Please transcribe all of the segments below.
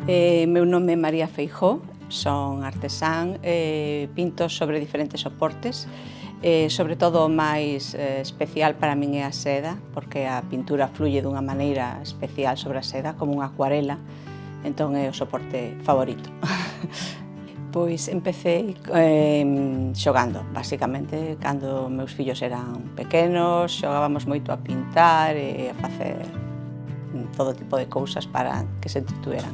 Meu nome é María Feijó, son artesán, pinto sobre diferentes soportes, sobre todo o máis especial para min é a seda, porque a pintura fluye dunha maneira especial sobre a seda, como unha acuarela, entón é o soporte favorito. Pois empecé xogando, basicamente, cando meus fillos eran pequenos, xogábamos moito a pintar e a facer todo tipo de cousas para que se entretueran.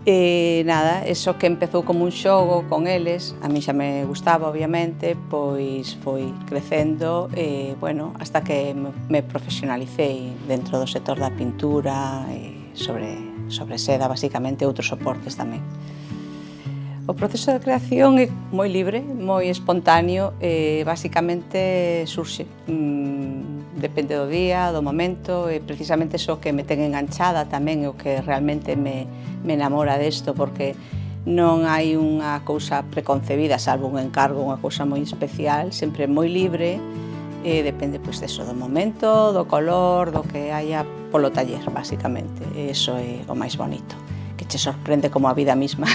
E nada, eso que empezou como un xogo con eles, a mí xa me gustaba, obviamente, pois foi crecendo e, bueno, hasta que me profesionalicei dentro do sector da pintura e sobre seda, basicamente, outros soportes tamén. O proceso de creación é moi libre, moi espontáneo e basicamente surxe. Depende do día, do momento e precisamente iso que me ten enganchada tamén é o que realmente me enamora desto, porque non hai unha cousa preconcebida, salvo un encargo, unha cousa moi especial, sempre moi libre e depende pois deso, do momento, do color, do que haya polo taller, basicamente. E iso é o máis bonito, que che sorprende como a vida mesma.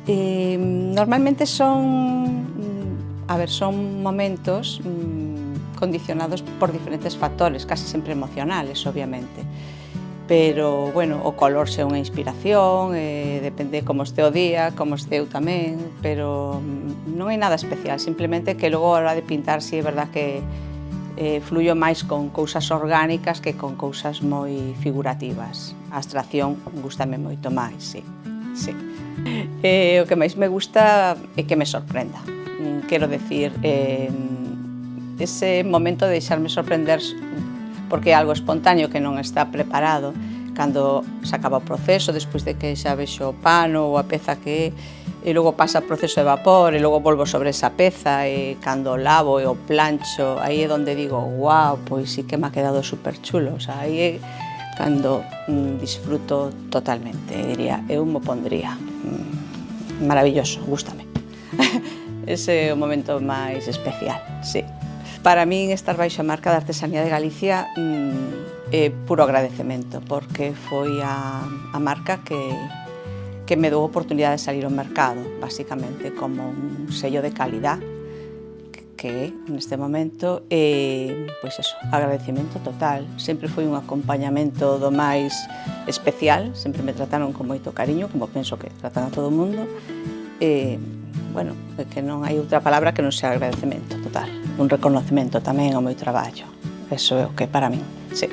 Normalmente son momentos condicionados por diferentes factores, casi sempre emocionales, obviamente. Pero, bueno, o color xe unha inspiración, depende como este o día, como este eu tamén, pero non hai nada especial, simplemente que logo a hora de pintar si é verdad que fluyo máis con cousas orgánicas que con cousas moi figurativas. A abstracción gústame moito máis, sí. O que máis me gusta é que me sorprenda. Quero decir, ese momento de deixarme sorprender porque é algo espontáneo que non está preparado, cando se acaba o proceso, despois de que xa vexo o pano ou a peza que é, e logo pasa o proceso de vapor e logo volvo sobre esa peza e cando o lavo e o plancho, aí é onde digo, guau, pois sí que me ha quedado superchulo, o sea, aí é cando disfruto totalmente, diría, eu mo pondría. Maravilloso, gústame. Ese é o momento máis especial, sí. Para min estar baixo a marca de Artesanía de Galicia é puro agradecemento, porque foi a marca que me dou a oportunidade de salir ao mercado, basicamente, como un sello de calidad que é, neste momento, pois eso, agradecemento total. Sempre foi un acompañamento do máis especial, sempre me trataron con moito cariño, como penso que tratan a todo o mundo, bueno, é que non hai outra palabra que non sea agradecemento total, un reconocemento tamén ao meu traballo, eso é o que para min, sí.